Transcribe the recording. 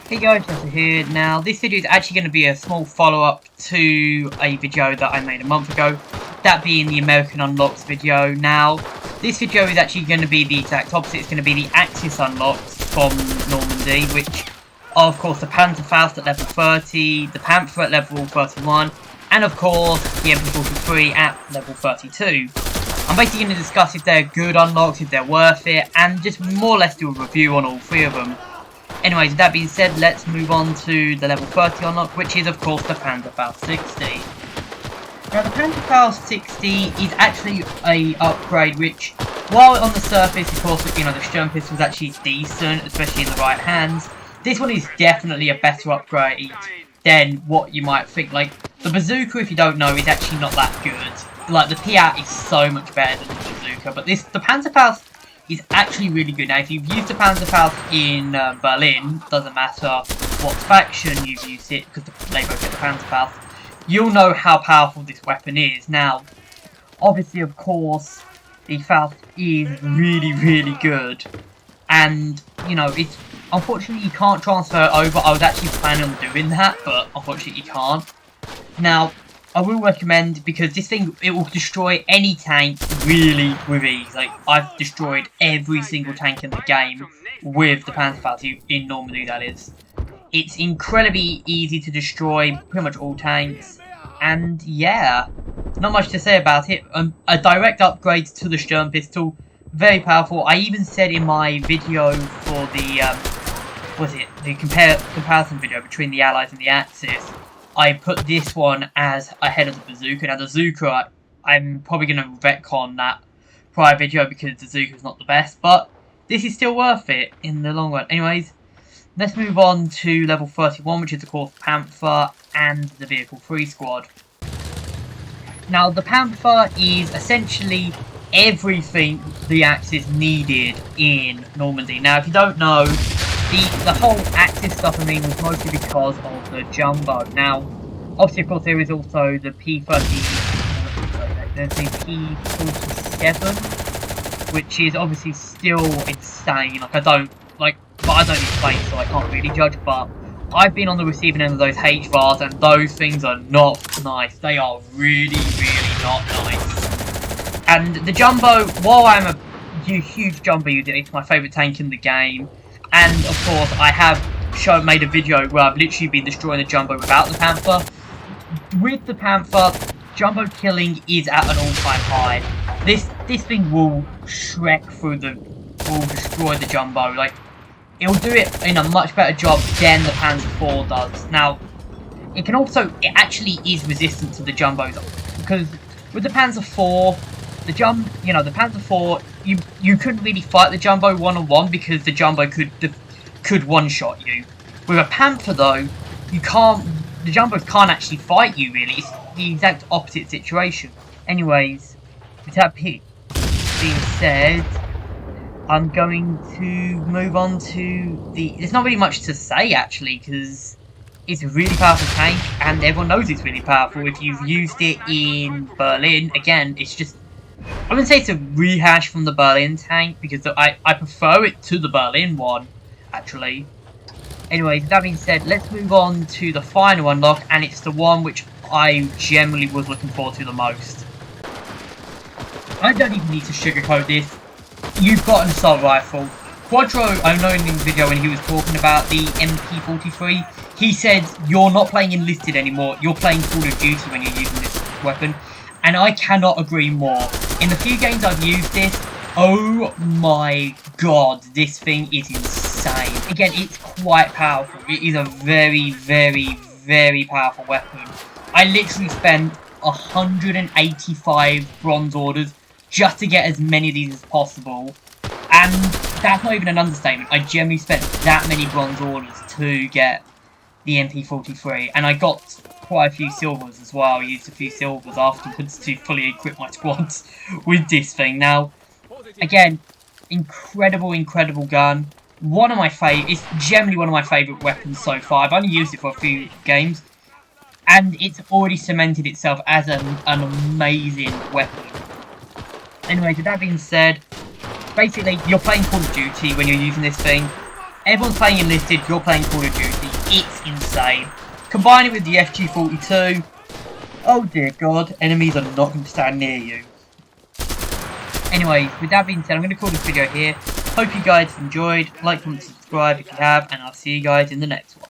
Hey guys, Panther here. Now, this video is actually going to be a small follow-up to a video that I made a month ago, that being the American Unlocks video. Now, this video is actually going to be the exact opposite. It's going to be the Axis Unlocks from Normandy, which are, of course, the Panzerfaust at level 30, the Panther at level 31, and, of course, the MP43 at level 32. I'm basically going to discuss if they're good unlocks, if they're worth it, and just more or less do a review on all three of them. Anyways, with that being said, let's move on to the level 30 unlock, which is of course the Panzerfaust 60. Now the Panzerfaust 60 is actually a upgrade which, while on the surface of course, you know, the Sturm pistol was actually decent, especially in the right hands, this one is definitely a better upgrade than what you might think. Like, the bazooka, if you don't know, is actually not that good. Like, the Piat is so much better than the bazooka, but the Panzerfaust is actually really good. Now, if you've used the Panzerfaust in Berlin, doesn't matter what faction you've used it, because they both get the Panzerfaust, you'll know how powerful this weapon is. Now, obviously, of course, the Faust is really, really good. And, you know, it's unfortunately you can't transfer it over. I was actually planning on doing that, but unfortunately you can't. Now, I will recommend, because this thing, it will destroy any tank really with ease. Like, I've destroyed every single tank in the game with the Panzerfaust, in Normandy that is. It's incredibly easy to destroy pretty much all tanks, and yeah, not much to say about it. A direct upgrade to the Sturm pistol, very powerful. I even said in my video for the comparison video between the Allies and the Axis, I put this one as ahead of the bazooka. Now the bazooka, I'm probably going to retcon that prior video because the bazooka is not the best, but this is still worth it in the long run. Anyways, let's move on to level 31, which is of course Panther and the Vehicle 3 squad. Now the Panther is essentially everything the Axis needed in Normandy. Now if you don't know, the whole Axis stuff, I mean, was mostly because of the Jumbo. Now, obviously, of course, there is also the P-30, there's the P-47, which is obviously still insane. Like, I don't need planes, so I can't really judge, but I've been on the receiving end of those HVARs, and those things are not nice. They are really, really not nice. And the Jumbo, while I'm a huge Jumbo user, it's my favourite tank in the game. And of course, I have made a video where I've literally been destroying the Jumbo without the Panther. With the Panther, Jumbo killing is at an all-time high. This thing will destroy the Jumbo. Like, it'll do it in a much better job than the Panzer IV does. Now, it actually is resistant to the Jumbos, because with the Panzer IV, the Panzer IV, you couldn't really fight the Jumbo one-on-one because the Jumbo could one-shot you. With a Panther, though, the Jumbos can't actually fight you, really. It's the exact opposite situation. Anyways, with that being said, I'm going to move on to there's not really much to say, actually, because it's a really powerful tank, and everyone knows it's really powerful. If you've used it in Berlin, again, it's just, I wouldn't say it's a rehash from the Berlin tank, because I prefer it to the Berlin one, actually. Anyways, that being said, let's move on to the final unlock, and it's the one which I generally was looking forward to the most. I don't even need to sugarcoat this. You've got an assault rifle. Quadro, I know in the video when he was talking about the MP43, he said, you're not playing Enlisted anymore, you're playing Call of Duty when you're using this weapon. And I cannot agree more. In the few games I've used this, oh my god, this thing is insane. Again, it's quite powerful. It is a very, very, very powerful weapon. I literally spent 185 bronze orders just to get as many of these as possible. And that's not even an understatement. I generally spent that many bronze orders to get the MP43. And I got quite a few silvers as well. I used a few silvers afterwards to fully equip my squads with this thing. Now, again, incredible gun. It's generally one of my favourite weapons so far. I've only used it for a few games, and it's already cemented itself as an amazing weapon. Anyways, with that being said, basically, you're playing Call of Duty when you're using this thing. Everyone's playing Enlisted, you're playing Call of Duty. It's insane. Combine it with the FG42. Oh dear God, enemies are not going to stand near you. Anyway, with that being said, I'm going to call this video here. Hope you guys enjoyed. Like, comment, subscribe if you have, and I'll see you guys in the next one.